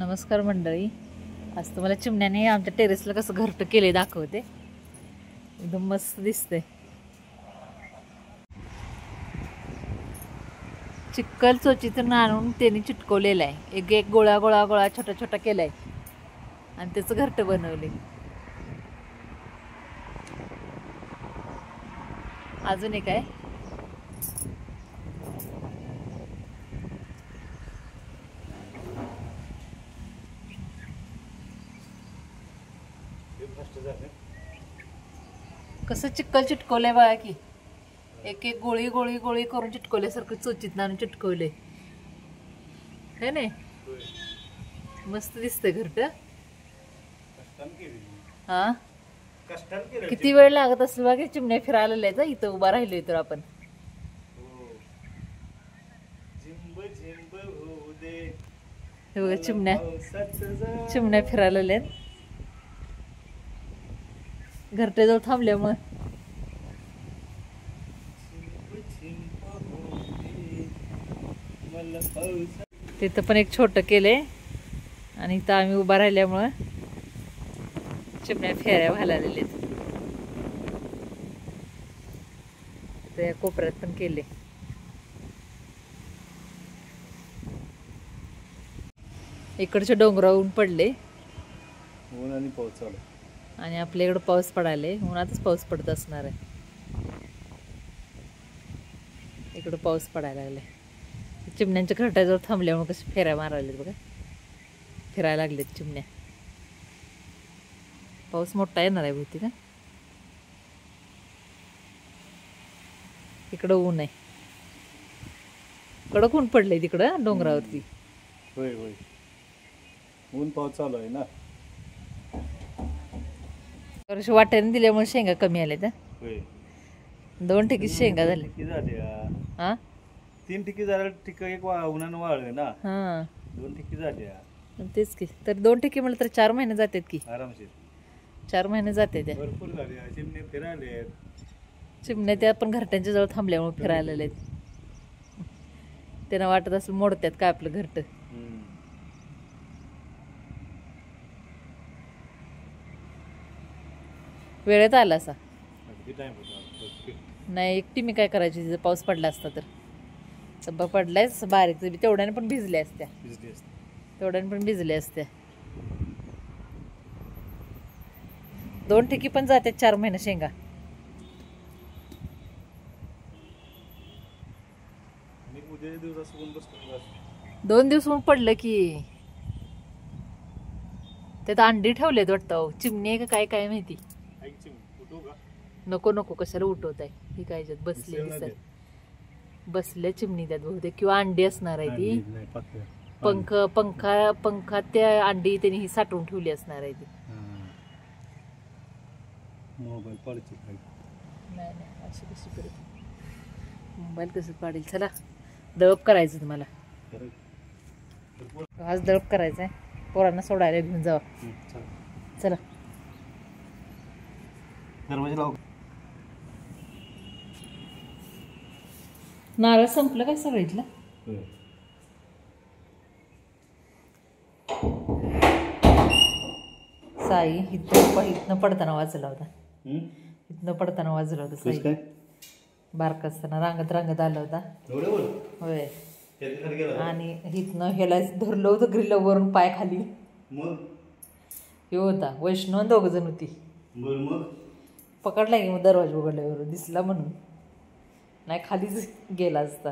नमस्कार मंडळी. आज तुम्हाला चिमण्याने आमच्या टेरेसला कसं घरटं केले दाखवते. एकदम मस्त दिसते. चिक्कल चोचीतून आणून त्यांनी चिटकवलेला आहे. एक एक गोळा गोळा गोळा छोटा छोटा केलाय आणि त्याचं घरटं बनवले. अजून एक आहे. कसं चिक्कल चिटकवलंय बघा की. एक एक गोळी गोळी गोळी करून चिटकवल्यासारखं चोचीत आणून चिटकवलंय है ना. मस्त दिसतंय घरटं. हा किती वेळ लागत असेल बघा चिमण्या फिरायला यायचा. इथं उभा राहिलोय तर आपण. हे बघा चिमण्या फिरायला आल्यात. घरट्याजवळ थांबल्यामुळे. तिथं पण एक छोटं केलंय आणि इथं आम्ही उभा राहिल्यामुळं चिमण्या फेऱ्या व्हायला आलेल्या. त्या कोपऱ्यात पण केले. इकडच्या डोंगरावर ऊन पडले. ऊन आणि पाऊस चालू आणि आपल्या इकडं पाऊस पडायले. उन्हातच पाऊस पडत असणार आहे. इकडं पाऊस पडायला लागलाय. चिमण्यांच्या घरट्याजवळ थांबल्यामुळे कसे फेऱ्या मारायलेत बघा. फिरायला लागलेत चिमण्या. पाऊस मोठा येणार आहे बहुतेक. इकडं ऊन आहे. कडक ऊन पडलंय तिकडं डोंगरावरती. होय होय ऊन पाऊस चालू आहे ना. वाट्याने दिल्यामुळे शेंगा कमी आल्या. त्या 2 ठिकी शेंगा झाल्या. हा 3 ठिकी झाल्या. ठिक एक उन्हानं वाळलं ना. हा 2 ठिकी झाल्या. तेच की. तर 2 ठिकी म्हणलं तर 4 महिने जातात की. आरामशीर 4 महिने जाते त्या. भरपूर झाल्या. चिमणे फिरायले. चिमण्या त्या पण घरट्यांच्या जवळ थांबल्यामुळे फिरायला आलेत. त्यांना वाटत असेल मोडत्यात काय आपलं घरट. वेळेत आला असा. नाही एकटी मी काय करायची. तिथं पाऊस पडला असता तर. सब्बा पडलाय बारीक. तेवढ्याने पण भिजल्या असत्या. तेवढ्याने पण भिजल्या असत्या. 2 ठिकी पण जातात 4 महिने शेंगा. दोन दिवस ऊन पडलं की. त्यात अंडी ठेवलेत वाटतं. चिमणी आहे का काय काय माहिती. नको नको कशाला उठवत आहे. ही काय बसले दिसत. बसल्या चिमणी त्यात बहुतेक. किंवा अंडी असणार आहे ती. पंखात त्या अंडी त्यांनी ही साठवून ठेवली असणार आहे ती. नाही अशी कशी करत. मोबाईल कसं पाडेल. चला दळप करायचं तुम्हाला. आज दळप करायचंय. पोरांना सोडायला घेऊन जावा. चला नारळ संपलं काय सगळं इथलं. साई इथनं पडताना वाजला होता. इथनं पडताना वाजला होता साई. बारक असताना रांगत रांगत आला होता. होय. आणि इथनं ह्याला धरलं होतं ग्रिल वरून पाय खाली. हे होता वैष्णव 2 जण होती. पकडला की मग दरवाजा उघडल्यावर दिसला म्हणून. नाही खालीच गेला असता.